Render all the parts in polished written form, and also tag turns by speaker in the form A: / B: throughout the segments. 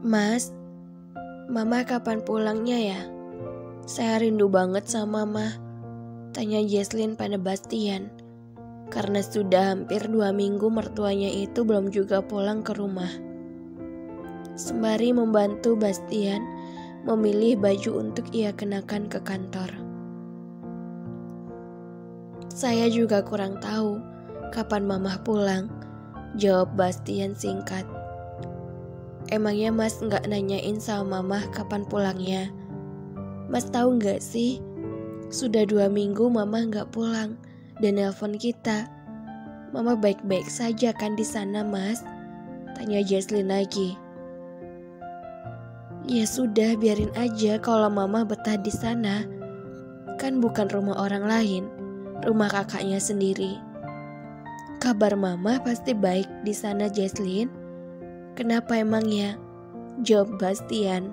A: Mas, Mama kapan pulangnya ya? Saya rindu banget sama Mama, tanya Jesslyn pada Bastian. Karena sudah hampir 2 minggu mertuanya itu belum juga pulang ke rumah. Sembari membantu Bastian memilih baju untuk ia kenakan ke kantor. Saya juga kurang tahu kapan Mama pulang, jawab Bastian singkat. Emangnya Mas nggak nanyain sama Mama kapan pulangnya? Mas tahu nggak sih, sudah 2 minggu Mama nggak pulang dan nelpon kita. Mama baik-baik saja kan di sana, Mas? Tanya Jesslyn lagi. Ya sudah, biarin aja kalau Mama betah di sana. Kan bukan rumah orang lain, rumah kakaknya sendiri. Kabar Mama pasti baik di sana, Jesslyn. Kenapa emangnya? Jawab Bastian.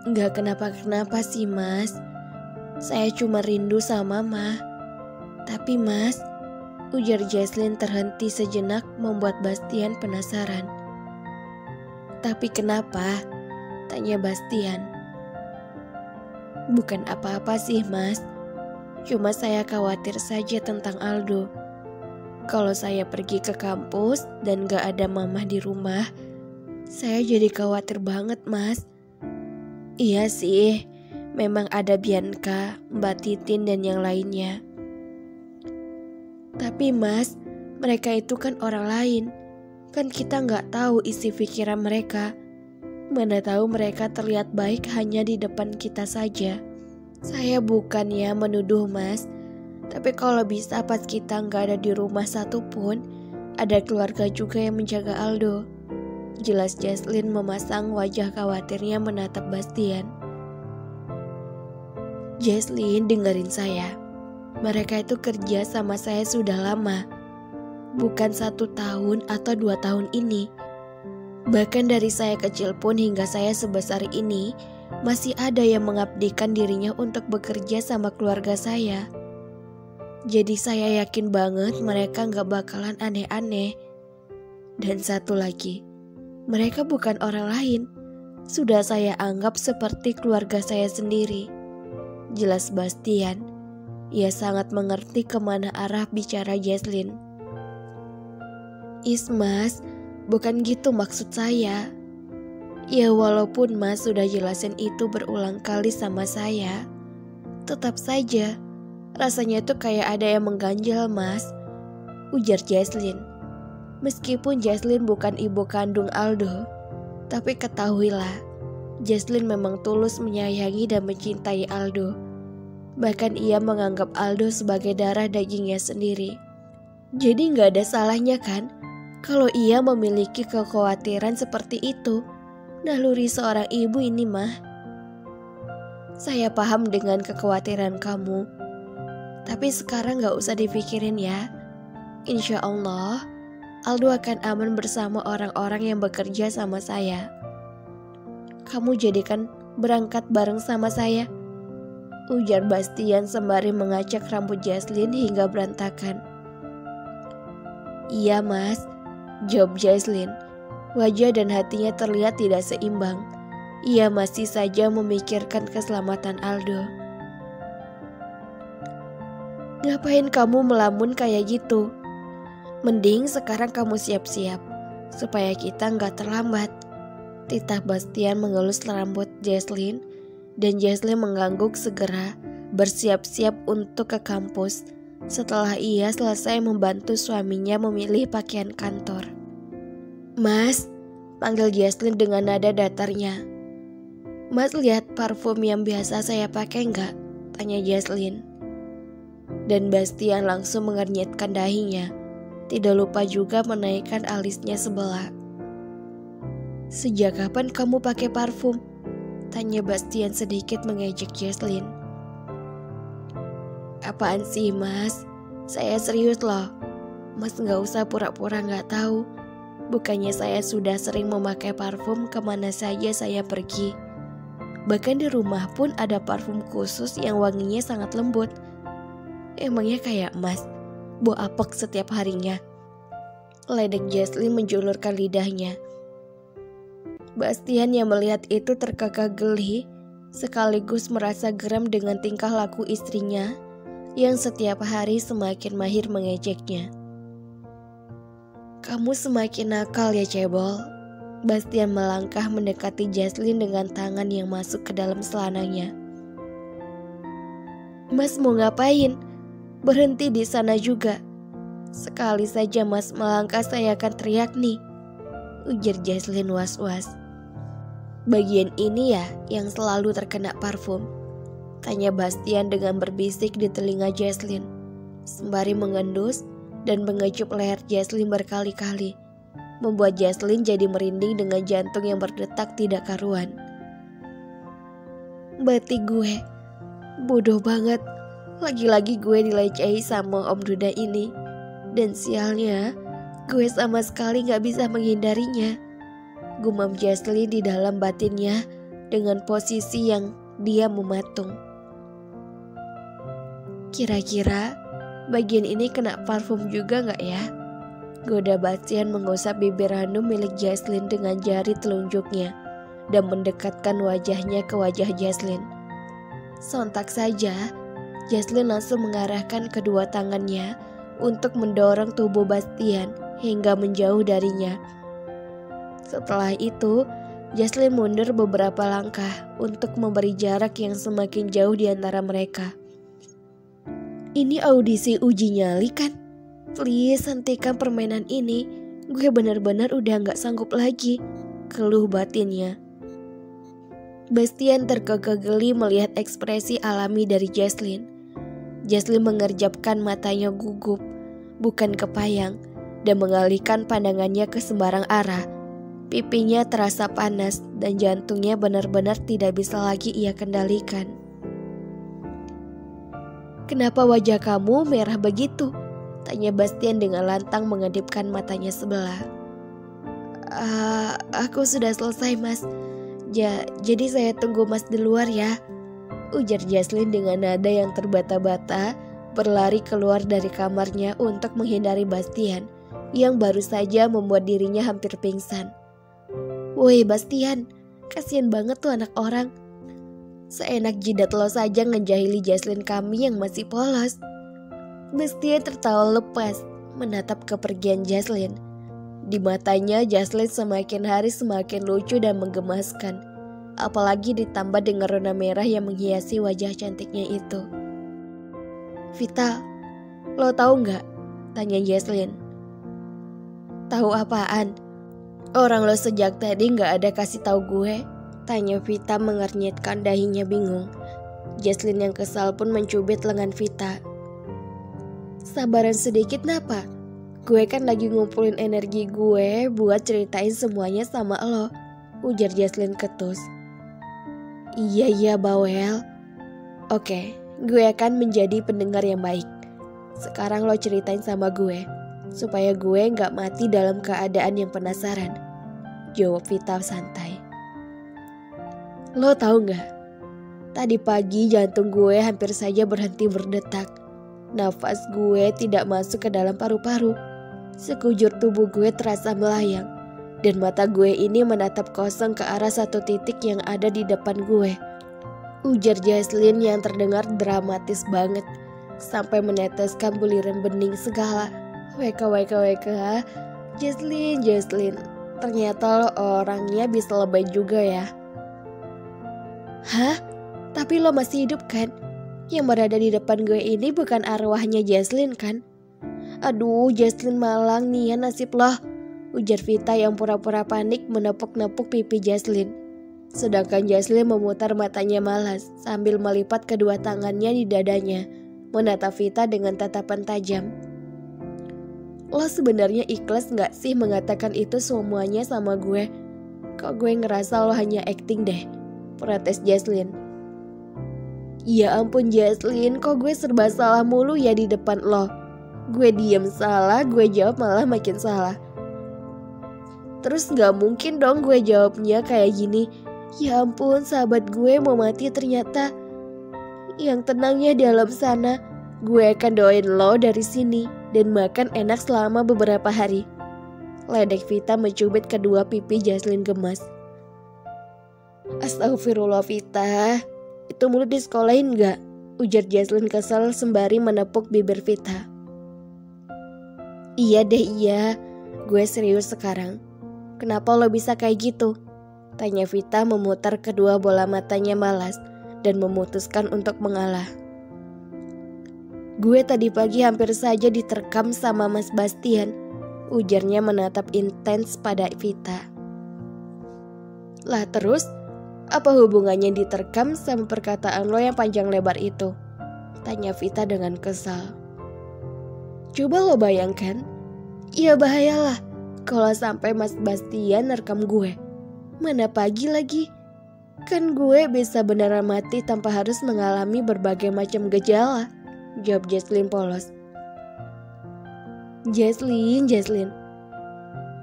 A: Enggak kenapa-kenapa sih, Mas. Saya cuma rindu sama Mama. Tapi Mas, ujar Jesslyn terhenti sejenak membuat Bastian penasaran. Tapi kenapa? Tanya Bastian. Bukan apa-apa sih, Mas. Cuma saya khawatir saja tentang Aldo. Kalau saya pergi ke kampus dan gak ada Mama di rumah, saya jadi khawatir banget, Mas. Iya sih, memang ada Bianca, Mbak Titin dan yang lainnya. Tapi Mas, mereka itu kan orang lain. Kan kita gak tahu isi pikiran mereka. Mana tahu mereka terlihat baik hanya di depan kita saja. Saya bukannya menuduh, Mas. Tapi kalau bisa pas kita nggak ada di rumah satupun, ada keluarga juga yang menjaga Aldo. Jelas Jesslyn memasang wajah khawatirnya menatap Bastian. Jesslyn, dengerin saya. Mereka itu kerja sama saya sudah lama. Bukan 1 tahun atau 2 tahun ini. Bahkan dari saya kecil pun hingga saya sebesar ini, masih ada yang mengabdikan dirinya untuk bekerja sama keluarga saya. Jadi saya yakin banget mereka gak bakalan aneh-aneh. Dan satu lagi, mereka bukan orang lain. Sudah saya anggap seperti keluarga saya sendiri. Jelas Bastian. Ia sangat mengerti kemana arah bicara Jesslyn. Mas, bukan gitu maksud saya. Ya walaupun Mas sudah jelasin itu berulang kali sama saya, tetap saja rasanya tuh kayak ada yang mengganjal, Mas, ujar Jesslyn. Meskipun Jesslyn bukan ibu kandung Aldo, tapi ketahuilah, Jesslyn memang tulus menyayangi dan mencintai Aldo. Bahkan ia menganggap Aldo sebagai darah dagingnya sendiri. Jadi gak ada salahnya kan, kalau ia memiliki kekhawatiran seperti itu. Naluri seorang ibu ini mah. Saya paham dengan kekhawatiran kamu. Tapi sekarang gak usah dipikirin ya. Insya Allah, Aldo akan aman bersama orang-orang yang bekerja sama saya. Kamu jadikan berangkat bareng sama saya, ujar Bastian sembari mengacak rambut Jesslyn hingga berantakan. Iya Mas, jawab Jesslyn. Wajah dan hatinya terlihat tidak seimbang. Ia masih saja memikirkan keselamatan Aldo. Ngapain kamu melamun kayak gitu? Mending sekarang kamu siap-siap, supaya kita gak terlambat. Titah Bastian mengelus rambut Jesslyn, dan Jesslyn mengangguk segera bersiap-siap untuk ke kampus setelah ia selesai membantu suaminya memilih pakaian kantor. Mas, panggil Jesslyn dengan nada datarnya. Mas lihat parfum yang biasa saya pakai nggak? Tanya Jesslyn. Dan Bastian langsung mengernyitkan dahinya. Tidak lupa juga menaikkan alisnya sebelah. Sejak kapan kamu pakai parfum? Tanya Bastian sedikit mengejek Jesslyn. Apaan sih Mas? Saya serius loh. Mas gak usah pura-pura gak tahu. Bukannya saya sudah sering memakai parfum kemana saja saya pergi. Bahkan di rumah pun ada parfum khusus yang wanginya sangat lembut. Emangnya kayak Mas, bau apek setiap harinya? Ledek Jesslyn menjulurkan lidahnya. Bastian yang melihat itu terkekeh geli, sekaligus merasa geram dengan tingkah laku istrinya yang setiap hari semakin mahir mengejeknya. "Kamu semakin nakal ya, cebol." Bastian melangkah mendekati Jaslyn dengan tangan yang masuk ke dalam celananya. "Mas mau ngapain? Berhenti di sana juga. Sekali saja Mas melangkah saya akan teriak nih," ujar Jaslyn was-was. "Bagian ini ya yang selalu terkena parfum?" tanya Bastian dengan berbisik di telinga Jaslyn, sembari mengendus dan mengecup leher Jaslyn berkali-kali, membuat Jaslyn jadi merinding dengan jantung yang berdetak tidak karuan. "Batik gue, bodoh banget. Lagi-lagi gue dilecehi sama Om Duda ini. Dan sialnya, gue sama sekali gak bisa menghindarinya," gumam Jaslyn di dalam batinnya dengan posisi yang dia mematung. "Kira-kira bagian ini kena parfum juga gak ya?" goda Bastian mengusap bibir Hanum milik Jaslyn dengan jari telunjuknya dan mendekatkan wajahnya ke wajah Jaslyn. Sontak saja, Jaslyn langsung mengarahkan kedua tangannya untuk mendorong tubuh Bastian hingga menjauh darinya. Setelah itu, Jaslyn mundur beberapa langkah untuk memberi jarak yang semakin jauh di antara mereka. "Ini audisi uji nyali kan? Please hentikan permainan ini. Gue benar-benar udah gak sanggup lagi," keluh batinnya. Bastian terkekeh geli melihat ekspresi alami dari Jaslyn. Jaslyn mengerjapkan matanya gugup, bukan kepayang, dan mengalihkan pandangannya ke sembarang arah. Pipinya terasa panas dan jantungnya benar-benar tidak bisa lagi ia kendalikan. "Kenapa wajah kamu merah begitu?" tanya Bastian dengan lantang mengedipkan matanya sebelah. Aku sudah selesai, Mas. Jadi saya tunggu Mas di luar ya," ujar Jaslyn dengan nada yang terbata-bata, berlari keluar dari kamarnya untuk menghindari Bastian yang baru saja membuat dirinya hampir pingsan. "Woi Bastian, kasian banget tuh anak orang. Seenak jidat lo saja ngejahili Jaslyn kami yang masih polos." Bastian tertawa lepas menatap kepergian Jaslyn. Di matanya Jaslyn semakin hari semakin lucu dan menggemaskan, apalagi ditambah dengan rona merah yang menghiasi wajah cantiknya itu. "Vita, lo tahu nggak?" tanya Jaslyn. "Tahu apaan? Orang lo sejak tadi gak ada kasih tahu gue," tanya Vita mengernyitkan dahinya bingung. Jaslyn yang kesal pun mencubit lengan Vita. "Sabaran sedikit napa? Gue kan lagi ngumpulin energi gue buat ceritain semuanya sama lo," ujar Jaslyn ketus. Iya bawel. "Oke, gue akan menjadi pendengar yang baik. Sekarang lo ceritain sama gue, supaya gue gak mati dalam keadaan yang penasaran," jawab Vita santai. "Lo tahu gak? Tadi pagi jantung gue hampir saja berhenti berdetak. Nafas gue tidak masuk ke dalam paru-paru. Sekujur tubuh gue terasa melayang. Dan mata gue ini menatap kosong ke arah satu titik yang ada di depan gue," ujar Jaslyn yang terdengar dramatis banget, sampai meneteskan buliran bening segala. Weka, Jaslyn, ternyata lo orangnya bisa lebay juga ya." "Hah? Tapi lo masih hidup kan? Yang berada di depan gue ini bukan arwahnya Jaslyn kan?" "Aduh Jaslyn malang nih ya nasib lo," ujar Vita yang pura-pura panik menepuk-nepuk pipi Jaslyn. Sedangkan Jaslyn memutar matanya malas sambil melipat kedua tangannya di dadanya, menatap Vita dengan tatapan tajam. "Lo sebenarnya ikhlas gak sih mengatakan itu semuanya sama gue? Kok gue ngerasa lo hanya acting deh," protes Jaslyn. "Ya ampun Jaslyn, kok gue serba salah mulu ya di depan lo. Gue diem salah, gue jawab malah makin salah. Terus gak mungkin dong gue jawabnya kayak gini. Ya ampun sahabat gue mau mati ternyata. Yang tenangnya di dalam sana. Gue akan doain lo dari sini dan makan enak selama beberapa hari." Ledek Vita mencubit kedua pipi Jaslyn gemas. Astagfirullah Vita, itu mulut disekolahin gak? Ujar Jesslyn kesal sembari menepuk bibir Vita. Iya deh iya, gue serius sekarang. Kenapa lo bisa kayak gitu? Tanya Vita memutar kedua bola matanya malas dan memutuskan untuk mengalah. Gue tadi pagi hampir saja diterkam sama Mas Bastian, ujarnya menatap intens pada Vita. Lah terus, apa hubungannya diterkam sama perkataan lo yang panjang lebar itu? Tanya Vita dengan kesal. Coba lo bayangkan, ya bahayalah kalau sampai Mas Bastian nerekam gue. Mana pagi lagi, kan gue bisa beneran mati tanpa harus mengalami berbagai macam gejala, jawab Jesslyn polos. Jesslyn,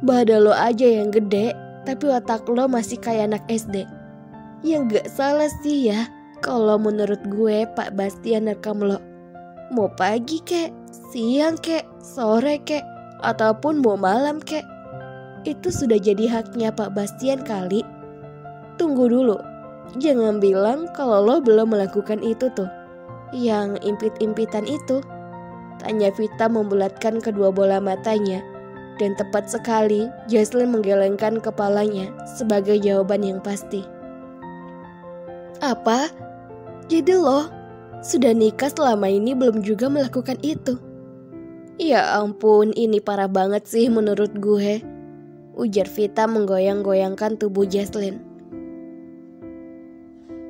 A: badan lo aja yang gede, tapi otak lo masih kayak anak SD. Yang gak salah sih ya, kalau menurut gue Pak Bastian nerekam lo. Mau pagi kek, siang kek, sore kek, ataupun mau malam kek. Itu sudah jadi haknya Pak Bastian kali. Tunggu dulu, jangan bilang kalau lo belum melakukan itu tuh, yang impit-impitan itu. Tanya Vita membulatkan kedua bola matanya. Dan tepat sekali Jesslyn menggelengkan kepalanya sebagai jawaban yang pasti. Apa? Jadi lo sudah nikah selama ini belum juga melakukan itu? Ya ampun, ini parah banget sih menurut gue, ujar Vita menggoyang-goyangkan tubuh Jesslyn.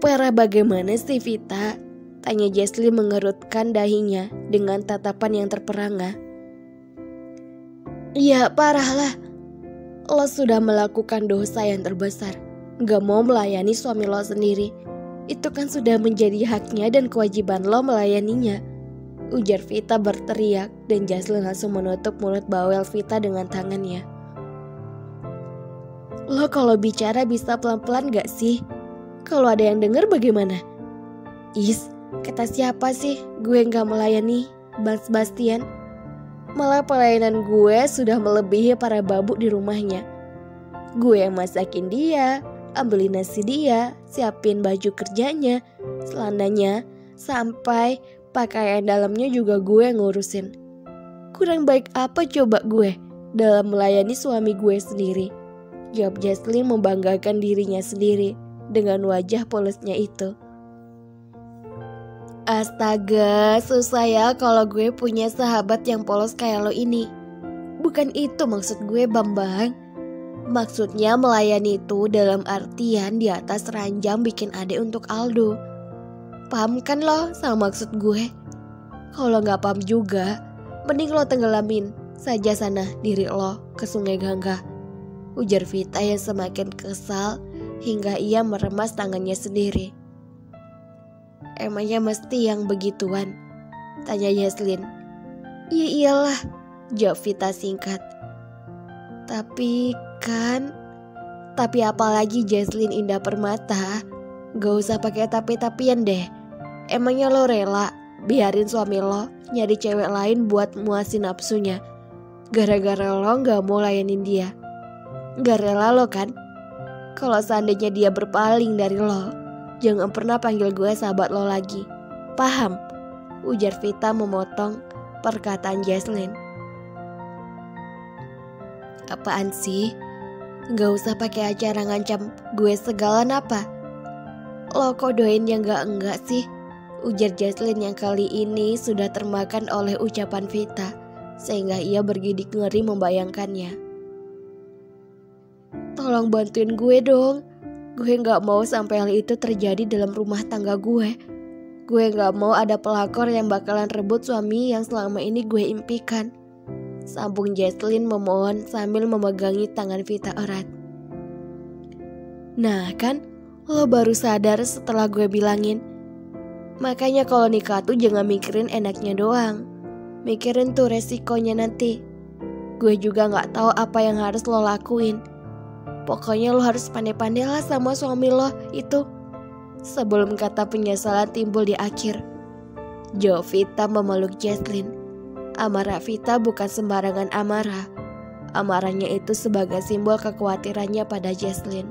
A: Parah bagaimana sih Vita? Tanya Jesslyn mengerutkan dahinya dengan tatapan yang terperangah. Ya parah lah. Lo sudah melakukan dosa yang terbesar. Gak mau melayani suami lo sendiri. Itu kan sudah menjadi haknya dan kewajiban lo melayaninya, ujar Vita berteriak dan Jesslyn langsung menutup mulut bawel Vita dengan tangannya. Lo kalau bicara bisa pelan-pelan gak sih? Kalau ada yang denger bagaimana? Is, kata siapa sih gue gak melayani Mas Bastian? Malah pelayanan gue sudah melebihi para babu di rumahnya. Gue yang masakin dia, ambilin nasi dia, siapin baju kerjanya, celananya, sampai pakaian dalamnya juga gue ngurusin. Kurang baik apa coba gue dalam melayani suami gue sendiri? Jawab Jesslyn membanggakan dirinya sendiri dengan wajah polosnya itu. Astaga, susah ya kalau gue punya sahabat yang polos kayak lo ini. Bukan itu maksud gue, Bambang. Maksudnya melayani itu dalam artian di atas ranjang bikin adek untuk Aldo. Paham kan lo sama maksud gue? Kalau gak paham juga, mending lo tenggelamin saja sana diri lo ke Sungai Gangga, ujar Vita yang semakin kesal hingga ia meremas tangannya sendiri. Emangnya mesti yang begituan? Tanya Jesslyn. Ya iyalah, jawab Vita singkat. Tapi apalagi Jesslyn Indah Permata? Gak usah pakai tapi-tapian deh. Emangnya lo rela biarin suami lo nyari cewek lain buat muasin nafsunya gara-gara lo gak mau layanin dia? Gak rela lo kan? Kalau seandainya dia berpaling dari lo, jangan pernah panggil gue sahabat lo lagi. Paham? Ujar Vita memotong perkataan Jesslyn. Apaan sih? Gak usah pakai acara ngancam gue segala napa? Lo kok doain yang enggak sih? Ujar Jesslyn yang kali ini sudah termakan oleh ucapan Vita, sehingga ia bergidik ngeri membayangkannya. Tolong bantuin gue dong. Gue gak mau sampai hal itu terjadi dalam rumah tangga gue. Gue gak mau ada pelakor yang bakalan rebut suami yang selama ini gue impikan. Sambung Jesslyn memohon sambil memegangi tangan Vita erat. Nah kan, lo baru sadar setelah gue bilangin. Makanya kalau nikah tuh jangan mikirin enaknya doang. Mikirin tuh resikonya nanti. Gue juga gak tahu apa yang harus lo lakuin. Pokoknya lo harus pandai-pandai lah sama suami lo itu. Sebelum kata penyesalan timbul di akhir. Jawab Vita memeluk Jesslyn. Amarah Vita bukan sembarangan amarah. Amarahnya itu sebagai simbol kekhawatirannya pada Jesslyn.